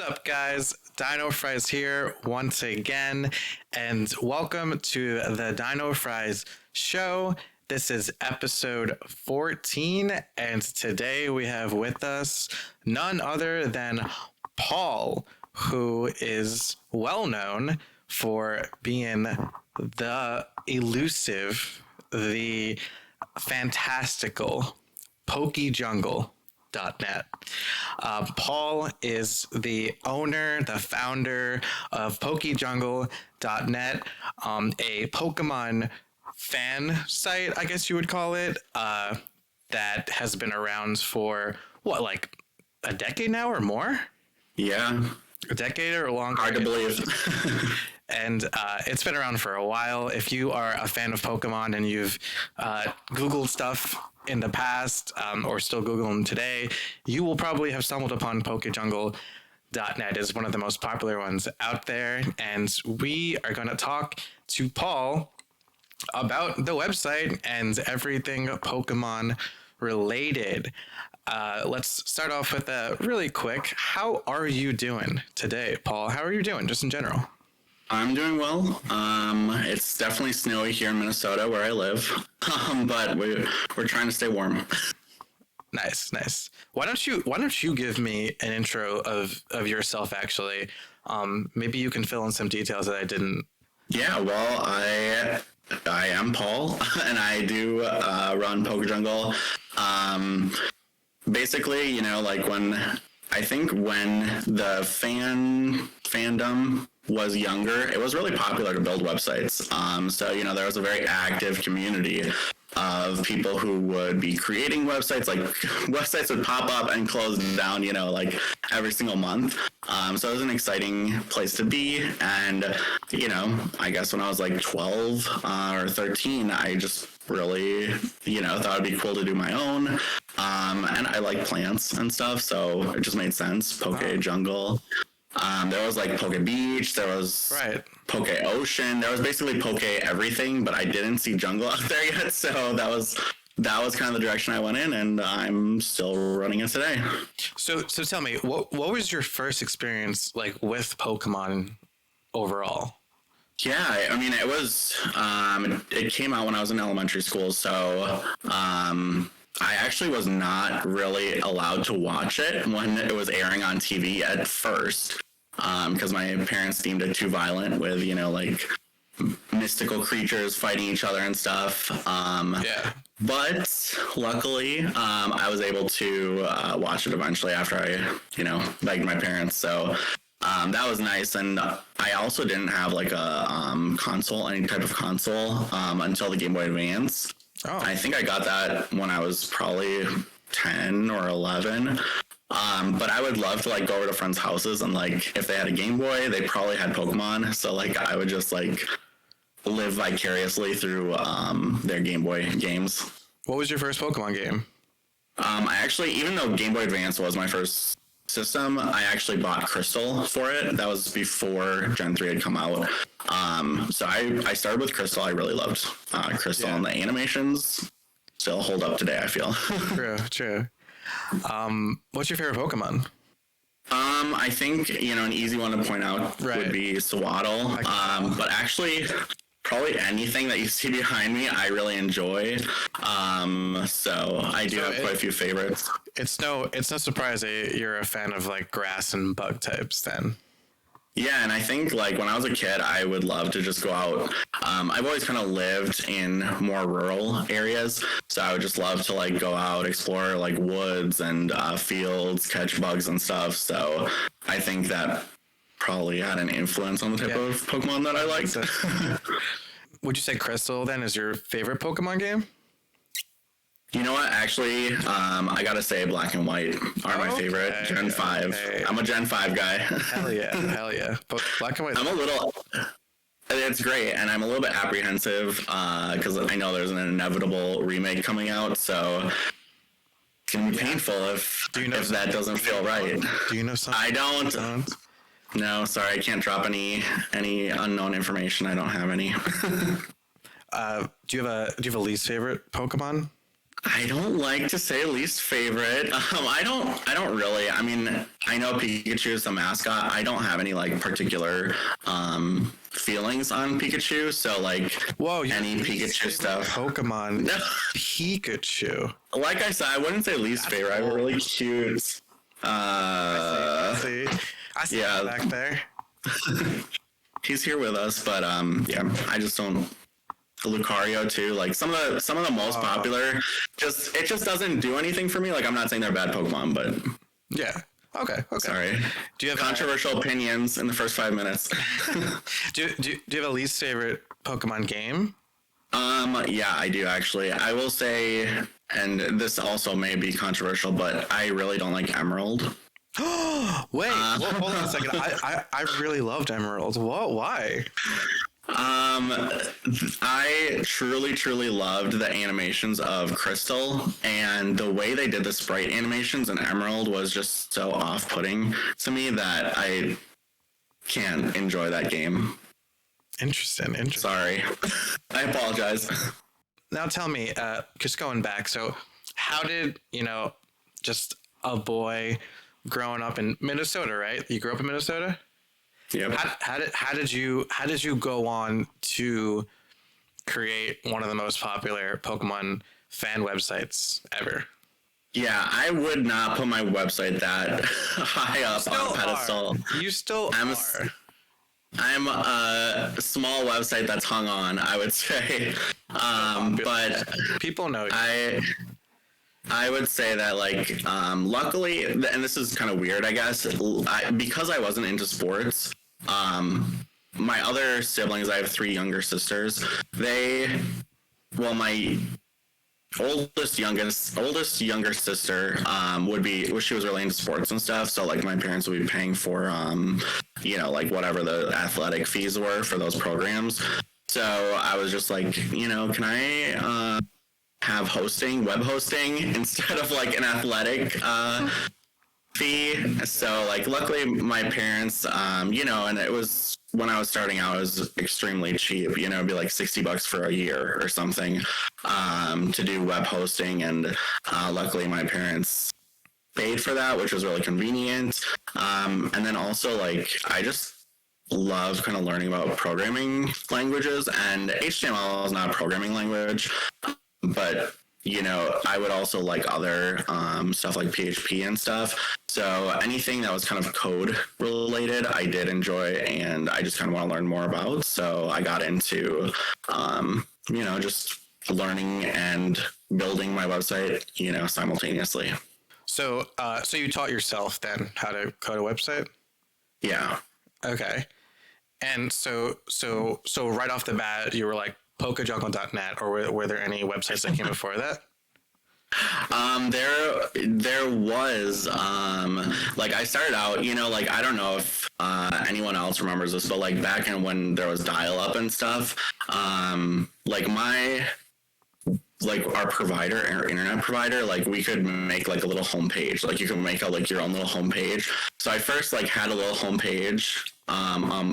up, guys? Dinofries here once again, and welcome to the Dinofries show. This is episode 14, and today we have with us none other than Paul, who is well known for being the elusive, the fantastical pokejungle.net. Paul is the owner, the founder of pokejungle.net, a Pokemon fan site, I guess you would call it, that has been around for, what, like a decade now or more? Yeah. A decade or longer? Hard to believe. And it's been around for a while. If you are a fan of Pokemon and you've Googled stuff in the past or still Google them today, you will probably have stumbled upon pokejungle.net as one of the most popular ones out there. And we are going to talk to Paul about the website and everything Pokemon related. Let's start off with a really quick, how are you doing today, Paul? How are you doing just in general? I'm doing well. It's definitely snowy here in Minnesota where I live, but we're trying to stay warm. Nice. Why don't you give me an intro of yourself, actually? Maybe you can fill in some details that I didn't. Yeah, well, I am Paul, and I do run Pokejungle. Basically, like when the fandom was younger, it was really popular to build websites. So there was a very active community of people who would be creating websites. Like websites would pop up and close down, like every single month. So it was an exciting place to be. And, I guess when I was like 12 or 13, I just really, thought it'd be cool to do my own. And I like plants and stuff, so it just made sense. Pokejungle. There was like Poke Beach, there was Poke Ocean, there was basically Poke everything, but I didn't see jungle out there yet, so that was kind of the direction I went in, and I'm still running it today. So tell me, what was your first experience like with Pokemon overall? Yeah, I mean, it was it came out when I was in elementary school, so I actually was not really allowed to watch it when it was airing on TV at first, because my parents deemed it too violent with, like mystical creatures fighting each other and stuff. But luckily, I was able to watch it eventually after I, begged my parents. So that was nice. And I also didn't have like a any type of console until the Game Boy Advance. Oh. I think I got that when I was probably 10 or 11. But I would love to like go over to friends' houses and like if they had a Game Boy, they probably had Pokemon. So like I would just like live vicariously through their Game Boy games. What was your first Pokemon game? I actually, even though Game Boy Advance was my first system, I actually bought Crystal for it. That was before Gen 3 had come out. So I started with Crystal. I really loved Crystal, and the animations still hold up today, I feel. True. What's your favorite Pokemon? I think, an easy one to point out would be Sewaddle. But actually, probably anything that you see behind me, I really enjoy. So I do have quite a few favorites. It's no surprise that you're a fan of like grass and bug types then. Yeah, and I think like when I was a kid, I would love to just go out. I've always kind of lived in more rural areas, so I would just love to like go out, explore like woods and fields, catch bugs and stuff. So I think that probably had an influence on the type of Pokemon that I liked. Would you say Crystal then is your favorite Pokemon game? You know what? Actually, I gotta say Black and White are my favorite. Gen 5. Okay. I'm a Gen 5 guy. Hell yeah. But Black and White. It's great, and I'm a little bit apprehensive because I know there's an inevitable remake coming out, so it's gonna be painful if that doesn't feel right. Do you know something? I don't. No, sorry, I can't drop any unknown information. I don't have any. Do you have a least favorite Pokemon? I don't like to say least favorite. I don't really. I mean, I know Pikachu is the mascot. I don't have any like particular feelings on Pikachu. So like, Whoa, any Pikachu stuff. Pokemon Pikachu. Like I said, I wouldn't say least favorite. I have a really cute. See, I see yeah. back there. He's here with us, but yeah, I just don't. Lucario too, like some of the most popular. It just doesn't do anything for me. Like I'm not saying they're bad Pokemon, but yeah. Okay. Sorry. Do you have controversial opinions in the first 5 minutes? do you have a least favorite Pokemon game? Yeah, I do actually. I will say, and this also may be controversial, but I really don't like Emerald. Wait, hold on a second. I really loved Emerald. What? Why? I truly loved the animations of Crystal, and the way they did the sprite animations in Emerald was just so off-putting to me that I can't enjoy that game. Interesting. Sorry. I apologize. Now tell me, just going back, so how did, just a boy growing up in Minnesota, right? You grew up in Minnesota? Yep. How did you go on to create one of the most popular Pokemon fan websites ever? Yeah, I would not put my website that high up on a pedestal. You still are. I'm a small website that's hung on, I would say. But people know you. I would say that, like, luckily, and this is kind of weird, I guess, because I wasn't into sports, my other siblings, I have 3 younger sisters, my oldest younger sister she was really into sports and stuff, so like my parents would be paying for like whatever the athletic fees were for those programs. So I was just like, can I have web hosting instead of like an athletic fee? So like luckily my parents and it was, when I was starting out, it was extremely cheap, it'd be like $60 for a year or something to do web hosting, and luckily my parents paid for that, which was really convenient. And then also, like, I just love kind of learning about programming languages, and HTML is not a programming language, but I would also like other stuff like PHP and stuff. So anything that was kind of code related, I did enjoy, and I just kind of want to learn more about. So I got into, just learning and building my website, simultaneously. So you taught yourself then how to code a website? Yeah. Okay. And so right off the bat, you were like, pokejungle.net, or were there any websites that came before that? There was like I started out, I don't know if anyone else remembers this, but like back in when there was dial-up and stuff, our provider, our internet provider, like we could make like a little homepage, like you could make like your own little homepage. So I first like had a little homepage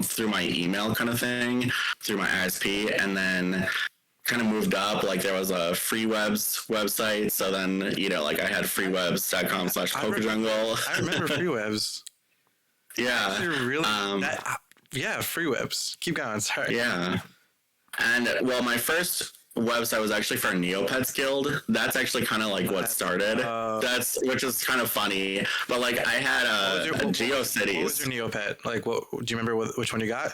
through my email kind of thing, through my ISP, and then kind of moved up. Like there was a free webs website, so then I had freewebs.com/pokejungle. I remember free webs. Yeah. Really? Yeah, free webs. Keep going. Sorry. Yeah. And well, my first website was actually for Neopets Guild. That's actually kind of like what started. Which is kind of funny. But like I had a GeoCities. What was your Neopet? Like, what do you remember? Which one you got?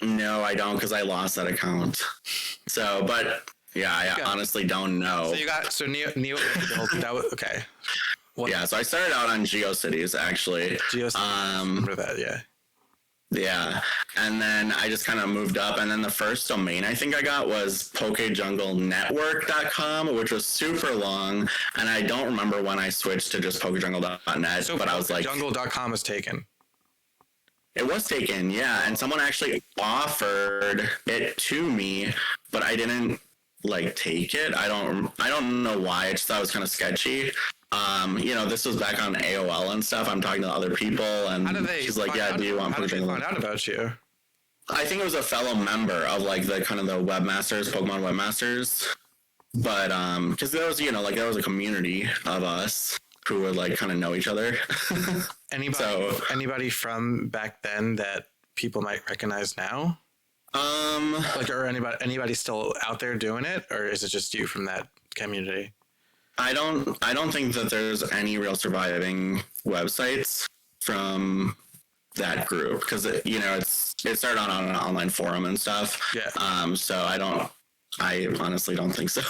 No, I don't, because I lost that account. So, but yeah, I honestly don't know. So you got Neopet Guild. That was okay. Yeah, so I started out on GeoCities actually. GeoCities. Remember that? Yeah. Yeah, and then I just kind of moved up, and then the first domain I think I got was pokejunglenetwork.com, which was super long, and I don't remember when I switched to just pokejungle.net, so but I was like... Pokejungle.com was taken. It was taken, yeah, and someone actually offered it to me, but I didn't, take it. I don't know why, I just thought it was kind of sketchy. This was back on AOL and stuff. I'm talking to other people, and she's like, "Yeah, do you want?" How did they find out about you? I think it was a fellow member of the kind of the webmasters, Pokemon webmasters. But because there was, like there was a community of us who would like kind of know each other. Anybody from back then that people might recognize now? Like, or anybody still out there doing it, or is it just you from that community? I don't think that there's any real surviving websites from that group because it started on an online forum and stuff. Yeah. So I honestly don't think so,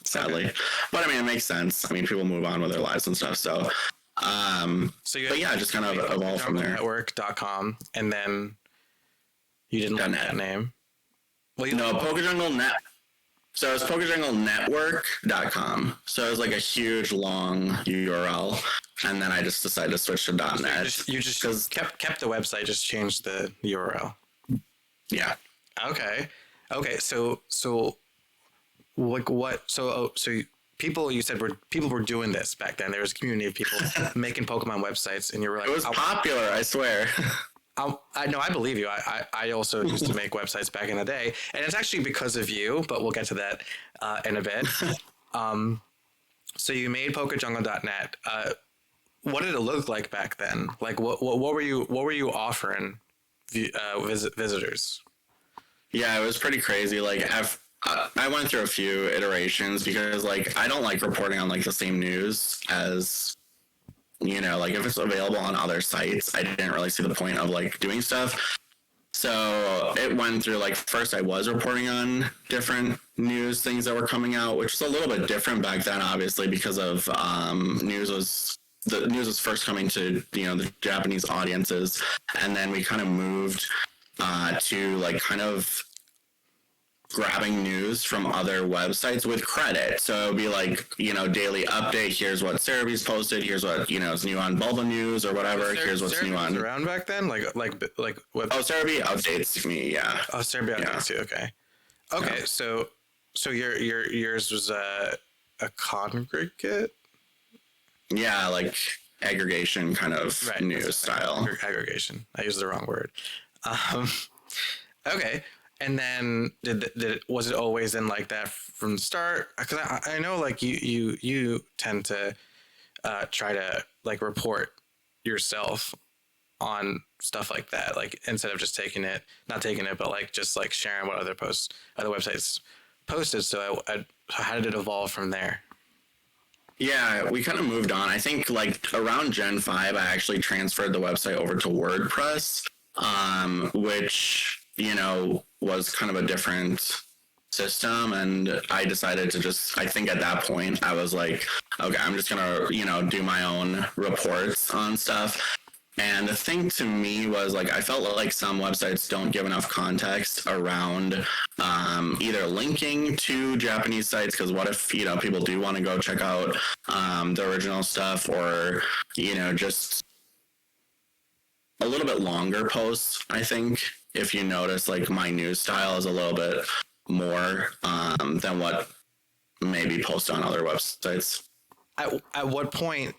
sadly. But I mean, it makes sense. I mean, people move on with their lives and stuff. So, but yeah, just kind of evolved from there. Network.com, and then you didn't like that name. Well, no, Pokejungle Net. So it's pokejunglenetwork.com. So it was like a huge long URL, and then I just decided to switch to .net. You just kept the website, just changed the URL. Yeah. Okay. So like what? So people, you said people were doing this back then. There was a community of people making Pokemon websites, and you were like, it was popular, I swear. I know, I believe you. I also used to make websites back in the day, and it's actually because of you, but we'll get to that in a bit. So you made pokejungle.net. What did it look like back then? Like what were you offering visitors? Yeah, it was pretty crazy. Like I went through a few iterations because like I don't like reporting on like the same news as, like if it's available on other sites, I didn't really see the point of like doing stuff. So it went through like first I was reporting on different news things that were coming out, which was a little bit different back then, obviously, because of the news was first coming to the Japanese audiences, and then we kind of moved to like kind of grabbing news from other websites with credit. So it would be like, daily update. Here's what Cerebee's posted. Here's what, is new on Bulba News or whatever. Here's what's new on. Around back then? Like what? Oh, Cerebee updates me. Yeah. Oh, Cerebee updates you. Okay. Okay. Yeah. So yours was a congregate? Yeah. Like aggregation kind of news style. Aggregation. I used the wrong word. Okay. And then was it always in like that from the start? Because I know like you tend to try to like report yourself on stuff like that, like instead of just not taking it, but like just like sharing what other websites posted. So how did it evolve from there? Yeah, we kind of moved on. I think like around Gen 5, I actually transferred the website over to WordPress, which was kind of a different system. And I decided to I think at that point I was like, okay, I'm just going to, do my own reports on stuff. And the thing to me was like, I felt like some websites don't give enough context around either linking to Japanese sites, because what if, people do want to go check out the original stuff, or, just a little bit longer posts. I think if you notice, like my news style is a little bit more than what maybe posted on other websites. At what point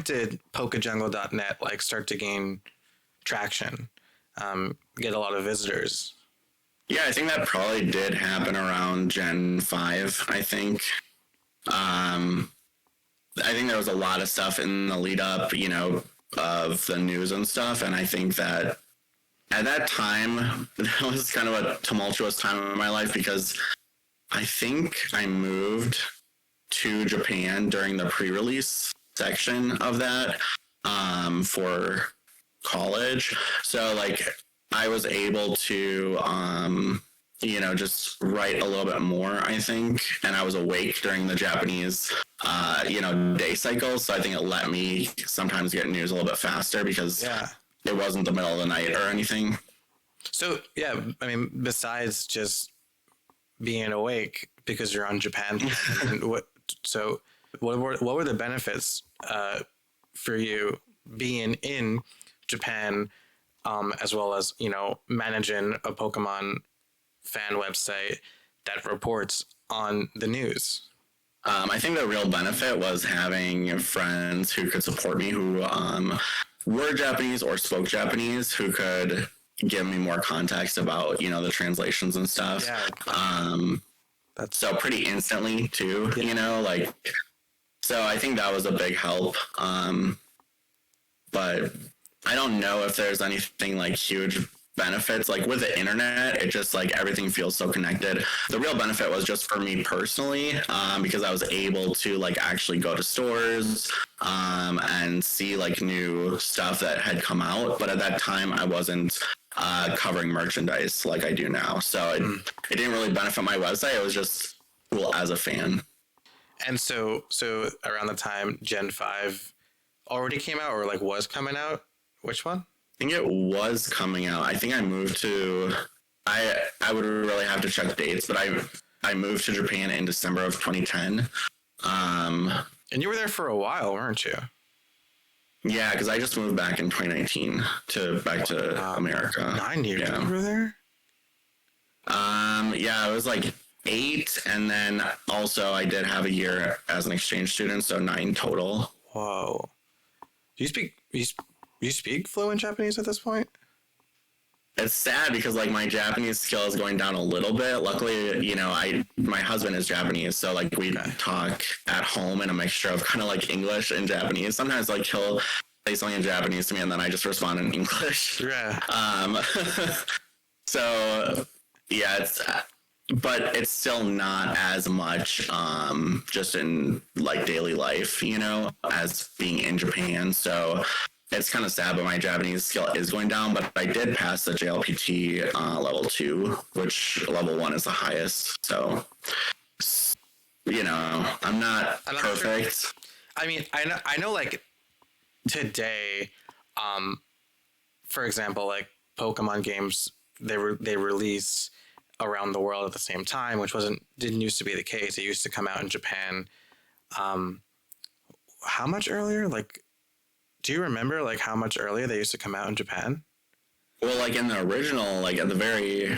did pokejungle.net like start to gain traction, get a lot of visitors? Yeah, I think that probably did happen around Gen 5, I think. I think there was a lot of stuff in the lead up, of the news and stuff. And I think that at that time, that was kind of a tumultuous time in my life, because I think I moved to Japan during the pre-release section of that for college. So like I was able to just write a little bit more, I think, and I was awake during the Japanese day cycle, so I think it let me sometimes get news a little bit faster because it wasn't the middle of the night or anything. So yeah, I mean, besides just being awake because you're on Japan, what were the benefits for you being in Japan, as well as managing a Pokemon fan website that reports on the news? I think the real benefit was having friends who could support me, who were Japanese or spoke Japanese, who could give me more context about the translations and stuff. That's so pretty instantly too, Yeah. you know, like, so I think that was a big help. But I don't know if there's anything like huge benefits. Like with the internet, it just like everything feels so connected. The real benefit was just for me personally, because I was able to like actually go to stores and see like new stuff that had come out. But at that time, I wasn't covering merchandise like I do now. So it didn't really benefit my website. It was just cool as a fan. And so around the time Gen 5 already came out or like was coming out, which one? I think it was coming out. I think I moved to. I would really have to check dates, but I moved to Japan in December of 2010. And you were there for a while, weren't you? Yeah, because I just moved back in 2019 back to America. 9 years Yeah. you were there? Yeah, it was like 8, and then also I did have a year as an exchange student, so 9 total. Whoa. Do you speak fluent Japanese at this point? It's sad because like my Japanese skill is going down a little bit. Luckily, you know, my husband is Japanese, so like we talk at home in a mixture of kind of like English and Japanese. Sometimes like he'll say something in Japanese to me and then I just respond in English. Yeah. So yeah, but it's still not as much just in like daily life, you know, as being in Japan. So it's kind of sad, but my Japanese skill is going down. But I did pass the JLPT level 2, which level 1 is the highest. So, you know, I'm not perfect. Sure. I mean, I know like today, for example, like Pokemon games, they release around the world at the same time, which didn't used to be the case. It used to come out in Japan. How much earlier? Like, do you remember like how much earlier they used to come out in Japan? Well, like in the original, like at the very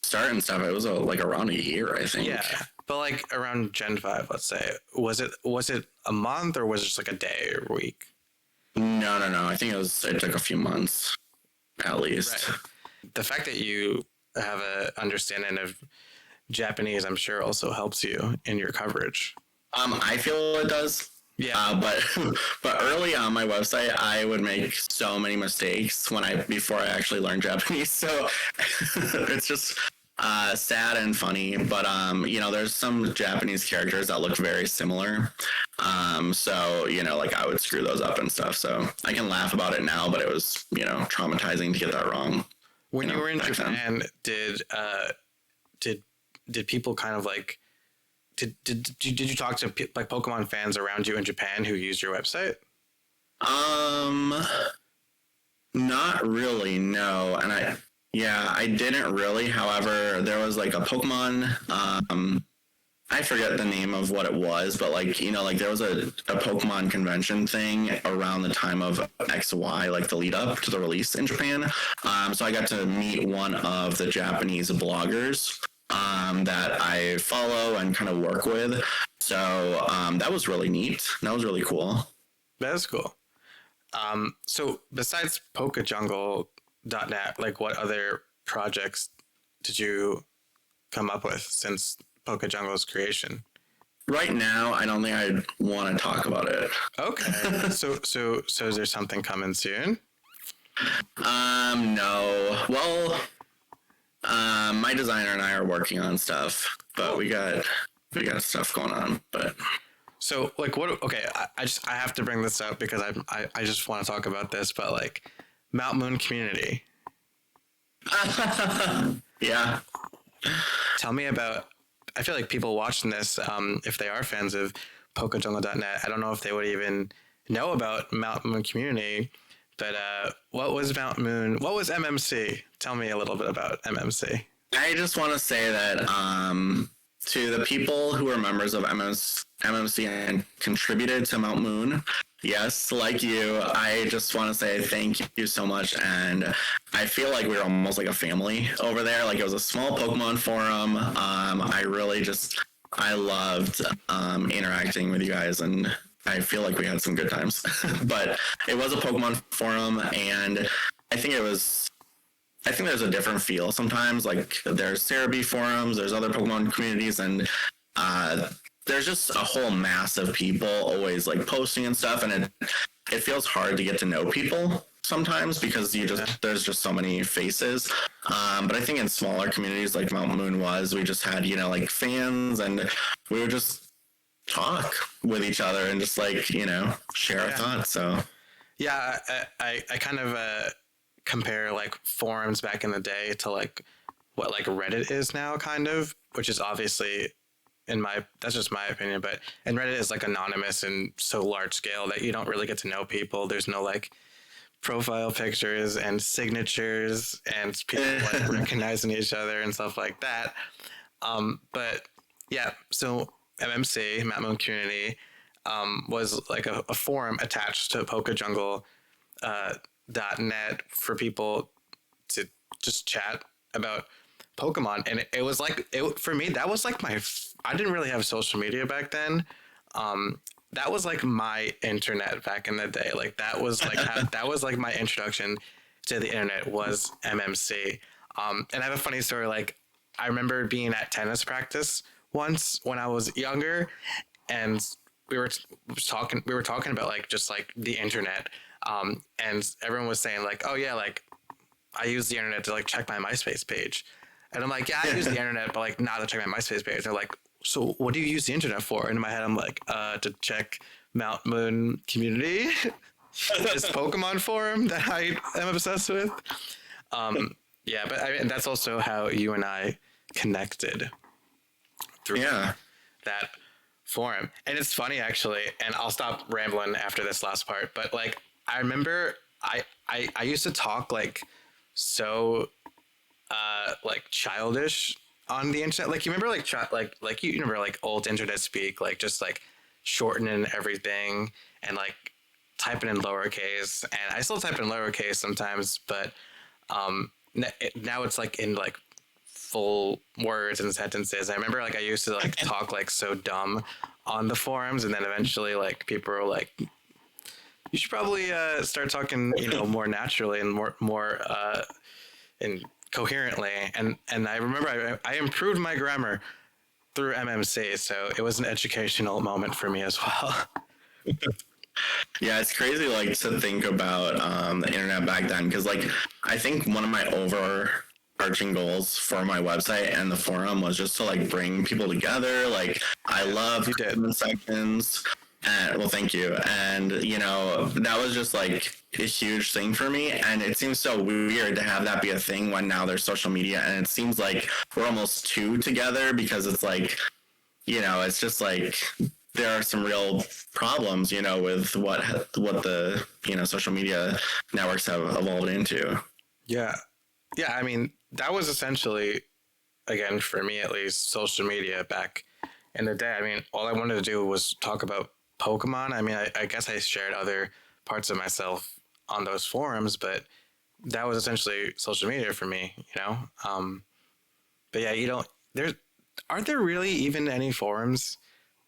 start and stuff, it was like around a year, I think. Yeah, but like around Gen 5, let's say, was it a month or was it just like a day or a week? No. I think it took a few months, at least. Right. The fact that you have a understanding of Japanese, I'm sure, also helps you in your coverage. I feel it does. Yeah. But early on my website, I would make so many mistakes before I actually learned Japanese. So it's just sad and funny. But you know, there's some Japanese characters that look very similar. So you know, like I would screw those up and stuff. So I can laugh about it now, but it was, you know, traumatizing to get that wrong. When you were in Japan, did people kind of like did you talk to like Pokemon fans around you in Japan who used your website? Not really, no. And I didn't really. However, there was like a Pokemon, I forget the name of what it was, but like, you know, like there was a Pokemon convention thing around the time of XY, like the lead up to the release in Japan. So I got to meet one of the Japanese bloggers that I follow and kind of work with. So that was really neat. That was really cool. That is cool. So besides pokejungle.net, like what other projects did you come up with since Pokejungle's creation? Right now, I don't think I'd want to talk about it. Okay. so is there something coming soon? No. Well, my designer and I are working on stuff, but we got stuff going on. But so like what? Okay, I have to bring this up because I just want to talk about this. But like Mount Moon community. Yeah. Tell me about. I feel like people watching this, if they are fans of pokejungle.net, I don't know if they would even know about Mount Moon community. But what was Mount Moon? What was MMC? Tell me a little bit about MMC. I just want to say that to the people who are members of MMC and contributed to Mount Moon, yes, like you, I just want to say thank you so much. And I feel like we were almost like a family over there. Like it was a small Pokemon forum. I loved interacting with you guys, and I feel like we had some good times. But it was a Pokemon forum, and I think it was I think there's a different feel sometimes. Like there's Cerebi forums, there's other Pokemon communities, and there's just a whole mass of people always like posting and stuff, and it feels hard to get to know people sometimes because there's just so many faces. But I think in smaller communities like Mount Moon we just had like fans, and we would just talk with each other and just like share our thoughts. So yeah, I kind of compare like forums back in the day to like what like Reddit is now, kind of, which is obviously that's just my opinion, but and Reddit is like anonymous and so large scale that you don't really get to know people. There's no like profile pictures and signatures and people like recognizing each other and stuff like that. But yeah, so MMC, Mount Moon Community, was like a forum attached to pokejungle .net for people to just chat about Pokemon, and it was like for me that was like I didn't really have social media back then. That was like my internet back in the day. Like that was like that was like my introduction to the internet was MMC. And I have a funny story. Like I remember being at tennis practice once when I was younger, and we were talking about like just like the internet. And everyone was saying like, oh yeah, like I use the internet to like check my MySpace page. And I'm like, yeah, I use the internet, but like not to check my MySpace page. They're like, so what do you use the internet for? And in my head, I'm like, to check Mount Moon Community, this Pokemon forum that I am obsessed with. Yeah, but and that's also how you and I connected through that forum. And it's funny actually, and I'll stop rambling after this last part, but like I remember I used to talk like so like childish on the internet. Like you remember like you remember like old internet speak, like just like shortening everything and like typing in lowercase. And I still type in lowercase sometimes, but now it's like in like full words and sentences. I remember like I used to like talk like so dumb on the forums, and then eventually like people were like, you should probably start talking more naturally and more and coherently. And I remember I improved my grammar through MMC, so it was an educational moment for me as well. Yeah, it's crazy like to think about the internet back then, because like I think one of my overarching goals for my website and the forum was just to like bring people together. Like I love comment sections. And, well, thank you. And, that was just like a huge thing for me. And it seems so weird to have that be a thing when now there's social media. And it seems like we're almost two together, because it's like, it's just like there are some real problems, with what the, social media networks have evolved into. Yeah. Yeah. I mean, that was essentially, again, for me at least, social media back in the day. I mean, all I wanted to do was talk about Pokemon. I mean, I guess I shared other parts of myself on those forums, but that was essentially social media for me, But yeah, aren't there really even any forums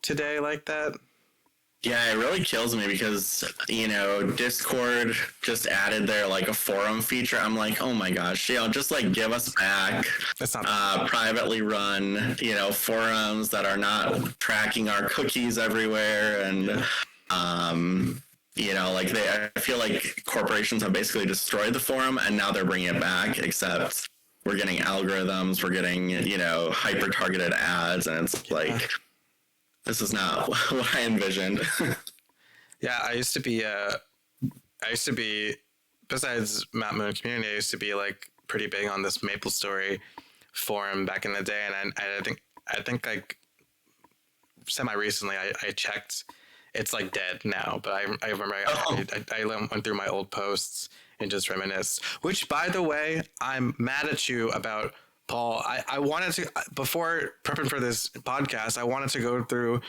today like that? Yeah, it really kills me because, Discord just added their like a forum feature. I'm like, oh my gosh, just like give us back That's not privately run, forums that are not tracking our cookies everywhere. And, like I feel like corporations have basically destroyed the forum, and now they're bringing it back, except we're getting algorithms, we're getting, hyper targeted ads, and it's like, this is not what I envisioned. Yeah, I used to be, besides Mount Moon Community, I used to be like pretty big on this MapleStory forum back in the day. And I think like semi recently I checked, it's like dead now, but I remember I went through my old posts and just reminisced, which by the way, I'm mad at you about, Paul. I wanted to, before prepping for this podcast, I wanted to go through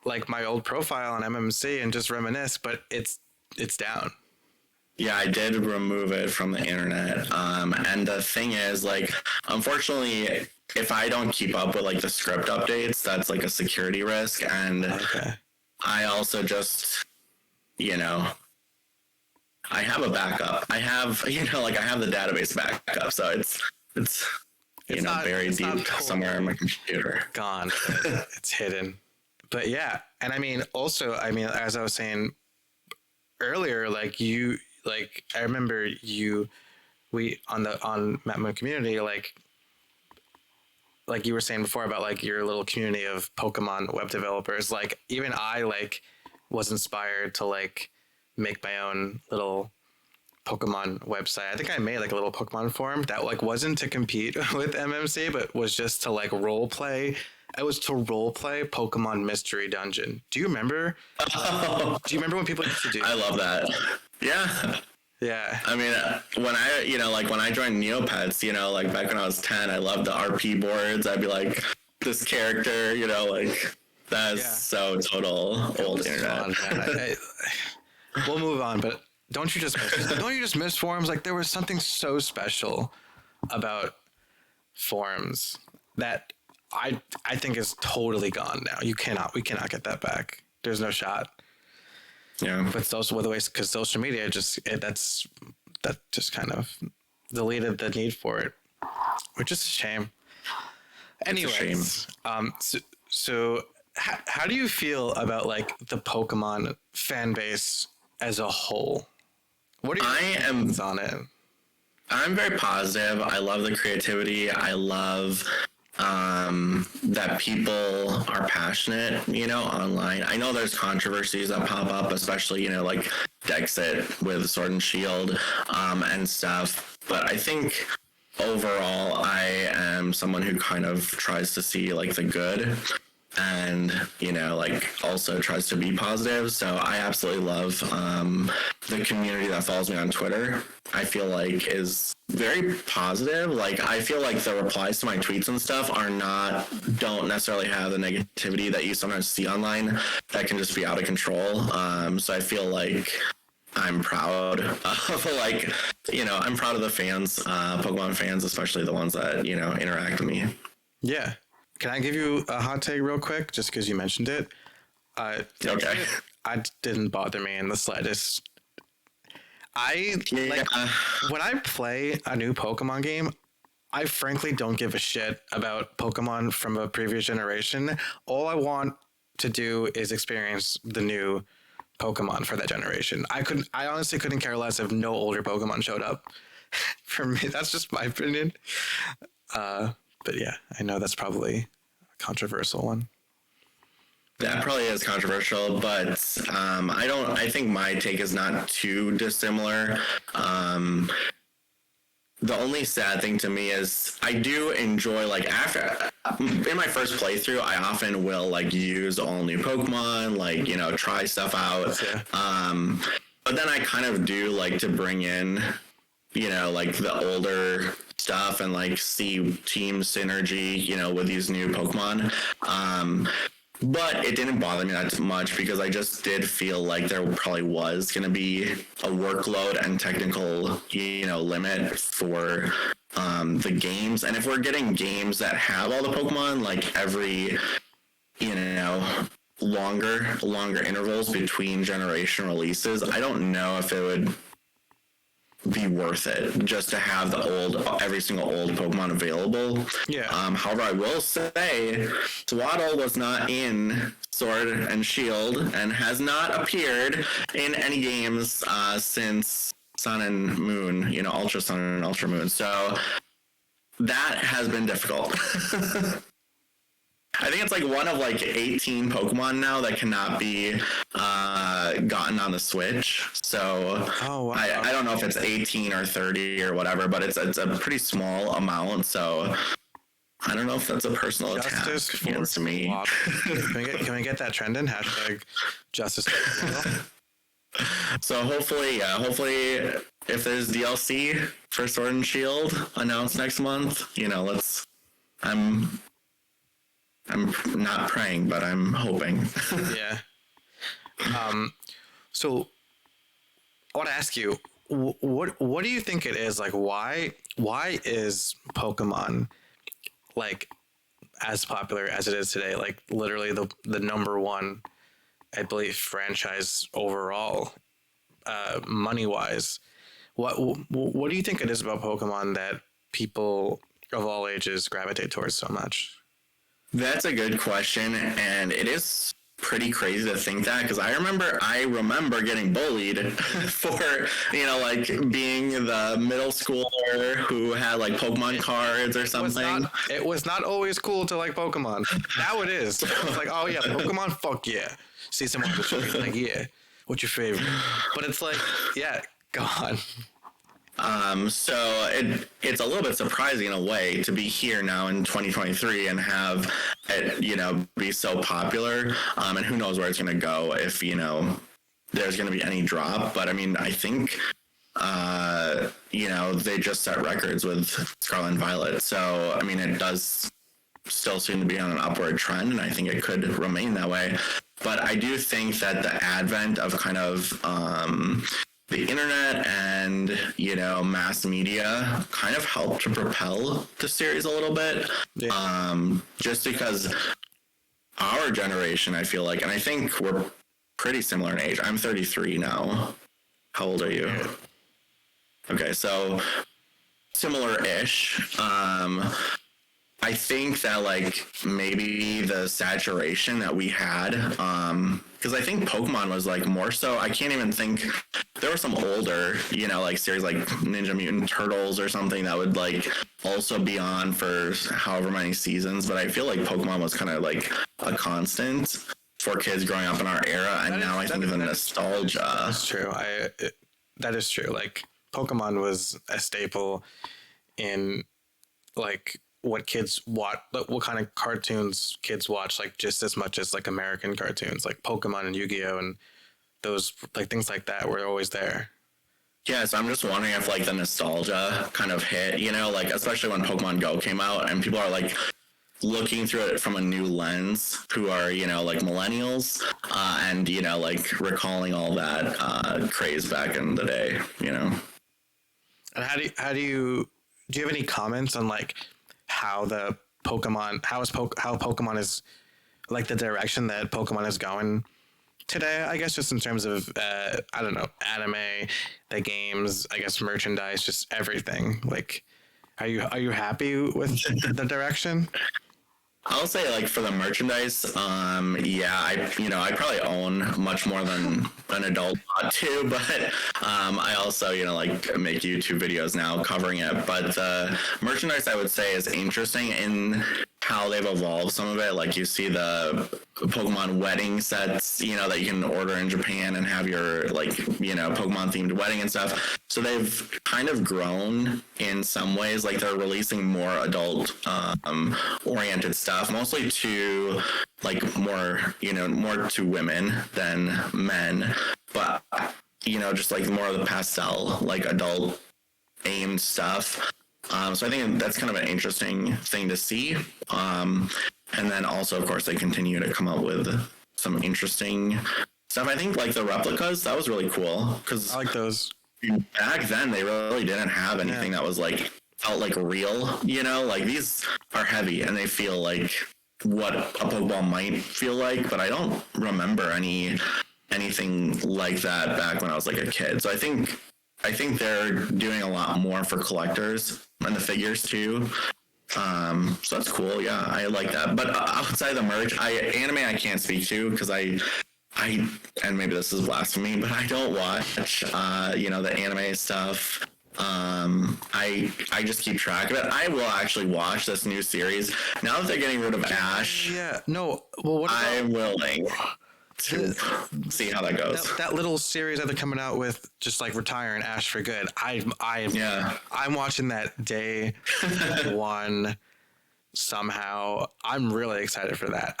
like my old profile on MMC and just reminisce, but it's down. Yeah, I did remove it from the internet. And the thing is, like, unfortunately, if I don't keep up with like the script updates, that's like a security risk. And I also just, I have a backup. I have, like I have the database backup, so it's buried deep totally somewhere in my computer. gone. But it's hidden. But yeah, and I mean, also, I mean, as I was saying earlier, I remember we on Mapmo community, like you were saying before about like your little community of Pokemon web developers. Like even I was inspired to like make my own little Pokemon website. I think I made like a little Pokemon forum that like wasn't to compete with MMC, but was just to like role play. It was to role play Pokemon Mystery Dungeon. Do you remember? Do you remember when people used to do? I love that. Yeah. Yeah. I mean, when I joined Neopets, like back when I was 10, I loved the RP boards. I'd be like, this character, like that's so total old internet. Fun, we'll move on, but don't you just miss forums? Like there was something so special about forums that I think is totally gone now. We cannot get that back. There's no shot. Yeah, but because social media that just kind of deleted the need for it, which is a shame. Anyways, so how do you feel about like the Pokemon fan base as a whole? What are your thoughts on it? I'm very positive. I love the creativity. I love that people are passionate, online. I know there's controversies that pop up, especially, like Dexit with Sword and Shield, and stuff. But I think overall, I am someone who kind of tries to see like the good and, like also tries to be positive. So I absolutely love the community that follows me on Twitter. I feel like is very positive. Like I feel like the replies to my tweets and stuff don't necessarily have the negativity that you sometimes see online that can just be out of control. So I feel like I'm proud of I'm proud of the fans, Pokemon fans, especially the ones that, interact with me. Yeah. Can I give you a hot take real quick, just because you mentioned it? Okay. I didn't bother me in the slightest. When I play a new Pokemon game, I frankly don't give a shit about Pokemon from a previous generation. All I want to do is experience the new Pokemon for that generation. I honestly couldn't care less if no older Pokemon showed up. For me, that's just my opinion. But yeah, I know that's probably a controversial one. That probably is controversial, but I think my take is not too dissimilar. The only sad thing to me is I do enjoy in my first playthrough, I often will use all new Pokemon, try stuff out. Yeah. But then I kind of do like to bring in, the older stuff and see team synergy, with these new Pokemon. But it didn't bother me that much because I just did feel like there probably was going to be a workload and technical, limit for the games. And if we're getting games that have all the Pokemon, every, longer intervals between generation releases, I don't know if it would be worth it just to have every single old Pokemon available. Yeah. However, I will say Sewaddle was not in Sword and Shield and has not appeared in any games since Sun and Moon, Ultra Sun and Ultra Moon. So that has been difficult. I think it's one of 18 Pokemon now that cannot be gotten on the Switch. So wow. I don't know if it's 18 or 30 or whatever, but it's a pretty small amount. So I don't know if that's a personal attack against me. Can we get that trending? #justice. So hopefully if there's DLC for Sword and Shield announced next month, I'm not praying, but I'm hoping. Yeah. So I want to ask you, what do you think it is? Why is Pokemon as popular as it is today? Literally the number one, I believe, franchise overall. money wise. What do you think it is about Pokemon that people of all ages gravitate towards so much? That's a good question, and it is pretty crazy to think that, because I remember getting bullied for, like being the middle schooler who had like Pokemon cards or something. It was not always cool to like Pokemon. Now it is. It's like, oh yeah, Pokemon, fuck yeah. See someone with your like, yeah, what's your favorite? But it's like, yeah, go on. So it's a little bit surprising in a way to be here now in 2023 and have it, be so popular. And who knows where it's going to go if, there's going to be any drop. But I mean, I think, they just set records with Scarlet and Violet. So, I mean, it does still seem to be on an upward trend, and I think it could remain that way. But I do think that the advent of kind of, the internet and, mass media kind of helped to propel the series a little bit. Yeah. Just because our generation, I feel like, and I think we're pretty similar in age. I'm 33 now. How old are you? Okay, so similar-ish. I think that like maybe the saturation that we had, because I think Pokemon was like more so. I can't even think. There were some older, like series like Ninja Mutant Turtles or something that would like also be on for however many seasons. But I feel like Pokemon was kind of like a constant for kids growing up in our era, and now I think the nostalgia. That's true. That is true. Like Pokemon was a staple in like what kids watch, what kind of cartoons kids watch, like just as much as like American cartoons, like Pokemon and Yu-Gi-Oh and those like things like that were always there. Yeah, so I'm just wondering if like the nostalgia kind of hit, like especially when Pokemon Go came out and people are like looking through it from a new lens who are, like millennials, and, like recalling all that craze back in the day, And how do you have any comments on like how Pokemon is like the direction that Pokemon is going today? I guess just in terms of I don't know, anime, the games, I guess merchandise, just everything. Like, are you happy with the direction? I'll say like for the merchandise, yeah, I probably own much more than an adult ought to, but I also, like make YouTube videos now covering it. But the merchandise I would say is interesting in how they've evolved some of it. Like you see the Pokemon wedding sets, that you can order in Japan and have your like, Pokemon themed wedding and stuff. So they've kind of grown in some ways. Like they're releasing more adult oriented stuff, mostly to like more to women than men. But, just like more of the pastel, like adult aimed stuff. So I think that's kind of an interesting thing to see. And then also, of course, they continue to come up with some interesting stuff. I think like the replicas, that was really cool because I like those. Back then, they really didn't have anything that was like felt like real. Like these are heavy and they feel like what a Pokeball might feel like, but I don't remember anything like that back when I was like a kid. So I think they're doing a lot more for collectors and the figures too. So that's cool. Yeah, I like that. But outside the merch, anime I can't speak to because I and maybe this is blasphemy, but I don't watch the anime stuff. I just keep track of it. I will actually watch this new series now that they're getting rid of Ash. Yeah. No. Well, what about, I'm willing to see how that goes. That little series that they're coming out with, just like retiring Ash for good. I'm watching that day one somehow. I'm really excited for that.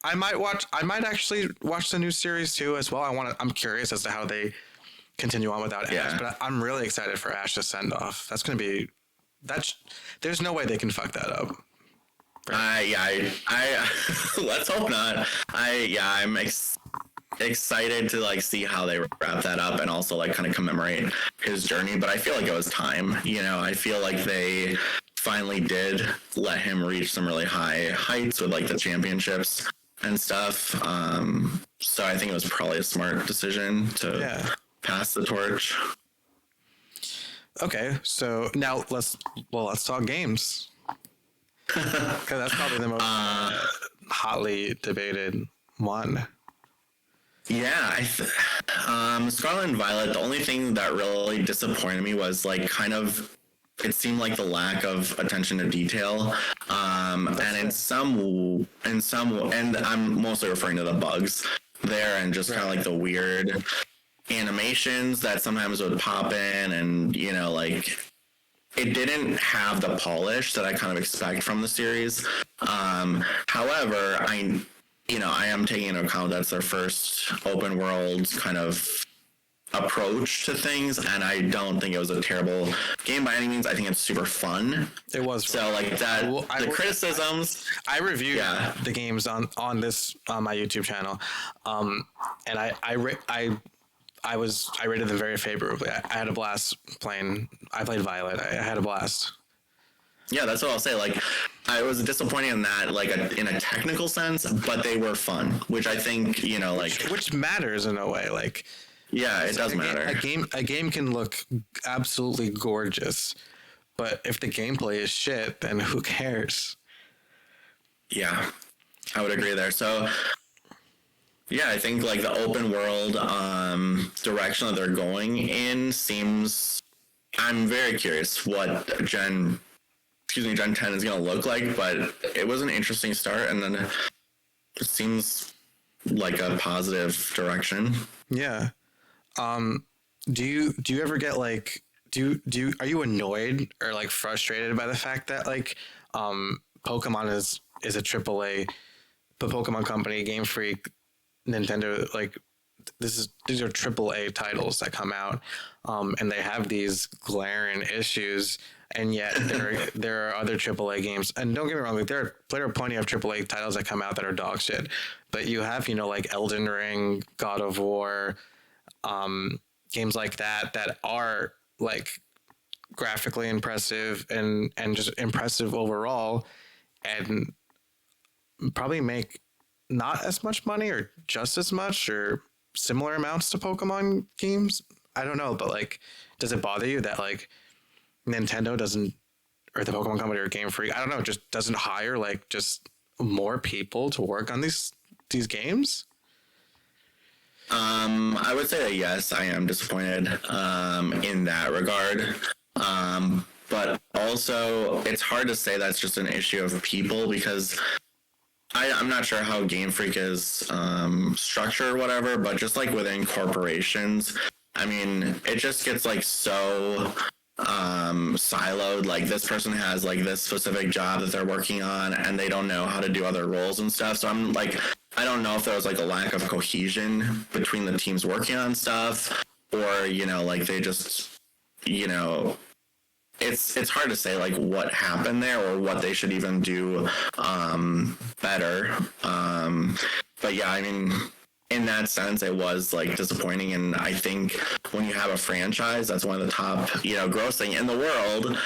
I might actually watch the new series too as well. I'm curious as to how they continue on without Ash, but I'm really excited for Ash to send off. There's no way they can fuck that up. I let's hope not. I'm excited to like see how they wrap that up and also like kind of commemorate his journey. But I feel like it was time. I feel like they finally did let him reach some really high heights with like the championships and stuff. So I think it was probably a smart decision to pass the torch. Okay, so now let's talk games. Because that's probably the most hotly debated one. Yeah, Scarlet and Violet. The only thing that really disappointed me was like kind of. It seemed like the lack of attention to detail, and in some, and I'm mostly referring to the bugs there, and just kind of like the weird animations that sometimes would pop in, and like it didn't have the polish that I kind of expect from the series. However, I am taking into account that's their first open world kind of approach to things, and I don't think it was a terrible game by any means. I think it's super fun. It was so like that. Criticisms. I reviewed the games on this on my YouTube channel, and I rated them very favorably. I had a blast playing. I played Violet. I had a blast. Yeah, that's what I'll say. Like, I was disappointed in that, like, in a technical sense, but they were fun, which I think which matters in a way. Like, yeah, it does matter. A game can look absolutely gorgeous, but if the gameplay is shit, then who cares? Yeah, I would agree there. So, yeah, I think like the open world direction that they're going in seems. I'm very curious what Gen 10 is going to look like, but it was an interesting start, and then it seems like a positive direction. Yeah. Do you ever get like are you annoyed or like frustrated by the fact that like Pokemon is a AAA, the Pokemon Company, Game Freak, Nintendo, like these are AAA titles that come out, and they have these glaring issues, and yet there are other AAA games, and don't get me wrong, like there are plenty of AAA titles that come out that are dog shit, but you have like Elden Ring, God of War, games like that are like graphically impressive and just impressive overall, and probably make not as much money or just as much or similar amounts to Pokemon games. I don't know, but like, does it bother you that like Nintendo doesn't, or the Pokemon Company or Game Freak, I don't know, just doesn't hire like just more people to work on these games? I would say that yes, I am disappointed in that regard. But also, it's hard to say that's just an issue of people, because I'm not sure how Game Freak is structured or whatever, but just like within corporations, I mean, it just gets like so siloed. Like this person has like this specific job that they're working on, and they don't know how to do other roles and stuff. So I'm like, I don't know if there was like a lack of cohesion between the teams working on stuff, or like they just it's hard to say like what happened there or what they should even do better. But yeah, I mean, in that sense, it was like disappointing. And I think when you have a franchise that's one of the top, grossing in the world,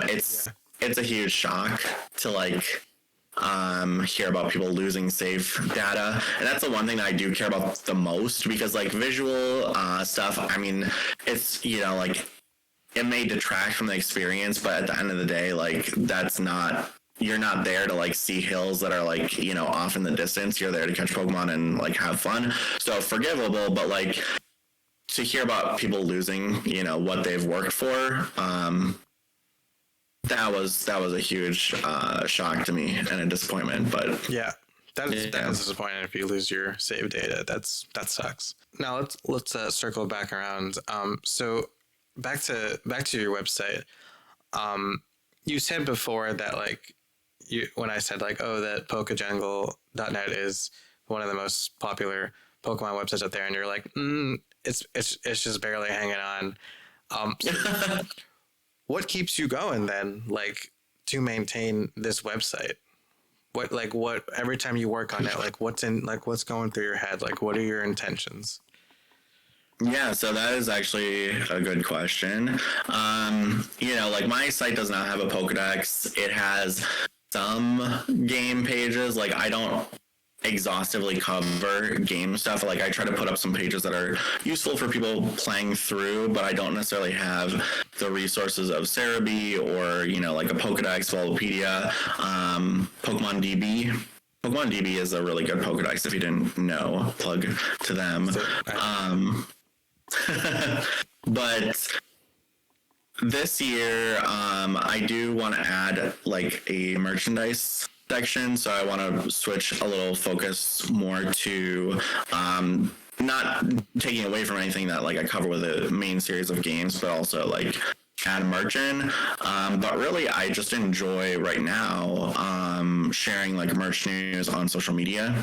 it's a huge shock to like hear about people losing save data, and that's the one thing that I do care about the most, because like visual stuff, I mean, it's like it may detract from the experience, but at the end of the day, like you're not there to like see hills that are like off in the distance. You're there to catch Pokemon and like have fun, so forgivable. But like to hear about people losing what they've worked for, that was a huge shock to me and a disappointment. But yeah, that is disappointing if you lose your save data. That sucks. Now let's circle back around. So back to your website. You said before that like when I said like, oh, that pokejungle.net is one of the most popular Pokemon websites out there, and you're like, it's just barely hanging on. So what keeps you going then, like, to maintain this website? What every time you work on it, like what's going through your head? Like, what are your intentions? Yeah, so that is actually a good question. Like my site does not have a Pokedex. It has some game pages. Like I don't exhaustively cover game stuff. Like I try to put up some pages that are useful for people playing through, but I don't necessarily have the resources of Cerebi or, you know, like a Pokedex, Velopedia, Pokemon DB. Pokemon DB is a really good Pokedex if you didn't know. Plug to them. But this year, I do want to add like a merchandise section, so I want to switch a little focus more to not taking away from anything that like I cover with the main series of games, but also like add merch in. But really, I just enjoy right now sharing like merch news on social media.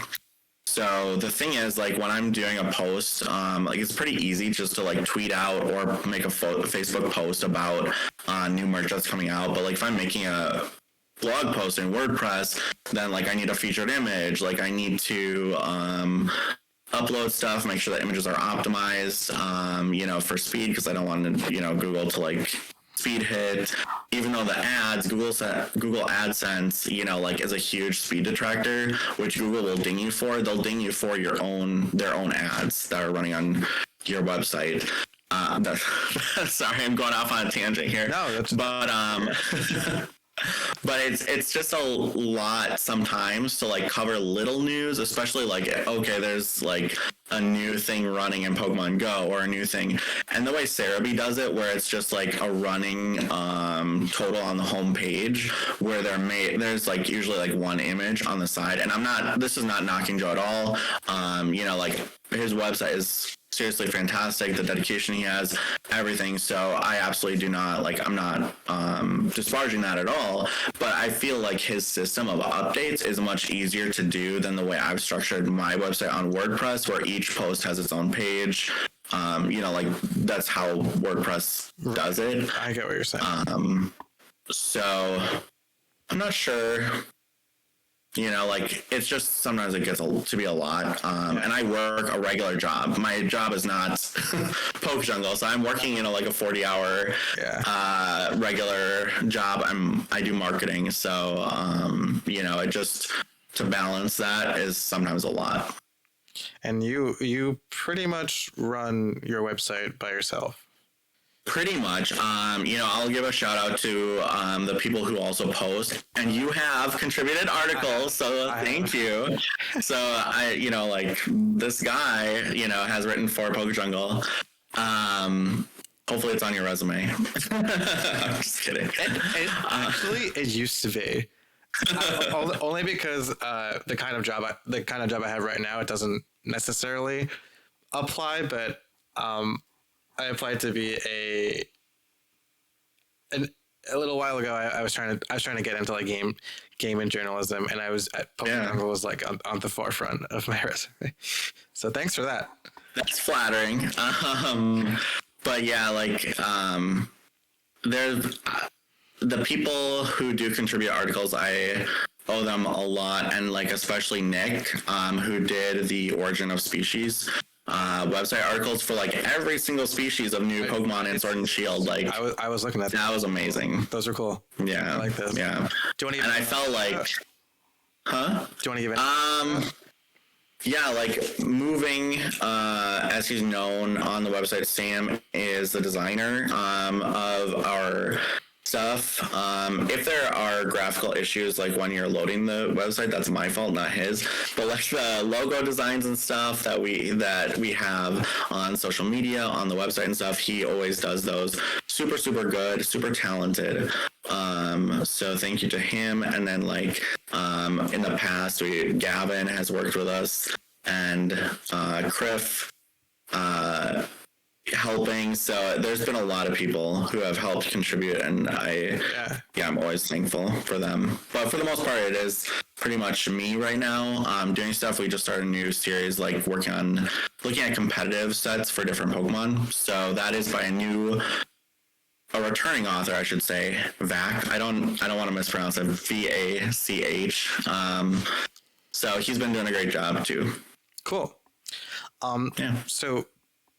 So the thing is, like when I'm doing a post, like it's pretty easy just to like tweet out or make a Facebook post about new merch that's coming out. But like if I'm making a blog post in WordPress, then like I need a featured image, like I need to upload stuff, make sure that images are optimized, you know, for speed, because I don't want to, you know, Google to like speed hit, even though the ads, Google AdSense, you know, like is a huge speed detractor, which Google will ding you for. They'll ding you for their own ads that are running on your website. Sorry, I'm going off on a tangent here. No, that's but it's just a lot sometimes to like cover little news, especially like, okay, there's like a new thing running in Pokemon Go or a new thing. And the way Cerebi does it, where it's just like a running total on the home page where there's like usually like one image on the side. And this is not knocking Joe at all. You know, like his website is seriously fantastic, the dedication he has, everything. So I absolutely do not, like, I'm not disparaging that at all, but I feel like his system of updates is much easier to do than the way I've structured my website on WordPress, where each post has its own page. You know, like that's how WordPress does it. I get what you're saying. So I'm not sure. You know, like it's just sometimes it gets to be a lot. And I work a regular job. My job is not pokejungle, so I'm working, you know, like a 40-hour regular job. I do marketing, so you know, it just to balance that is sometimes a lot. And you pretty much run your website by yourself. Pretty much. You know, I'll give a shout out to the people who also post, and you have contributed articles, so thank you. So you know, like this guy, you know, has written for pokejungle. Hopefully it's on your resume. I'm just kidding. Actually, it used to be. Only because the kind of job I have right now, it doesn't necessarily apply, but I applied to be a little while ago. I was trying to get into like game and journalism, and pokejungle was like on the forefront of my resume. So thanks for that. That's flattering. But yeah, like there's the people who do contribute articles, I owe them a lot, and like especially Nick, who did the Origin of Species website articles for like every single species of new Pokemon in Sword and Shield. Like I was looking at that was amazing. Those are cool. Yeah, I like those. Yeah. Do you want to? And I felt like, huh? Do you want to give it? Yeah, like moving, as he's known on the website, Sam is the designer of our stuff. If there are graphical issues, like when you're loading the website, that's my fault, not his. But like the logo designs and stuff that we have on social media, on the website and stuff, he always does those. Super, super good, super talented. So thank you to him. And then like in the past, Gavin has worked with us, and Criff helping. So there's been a lot of people who have helped contribute, and I'm always thankful for them. But for the most part, it is pretty much me right now doing stuff. We just started a new series, like looking at competitive sets for different Pokemon. So that is by a returning author, I should say, Vac. I don't want to mispronounce it. VACH. So he's been doing a great job too. Cool. So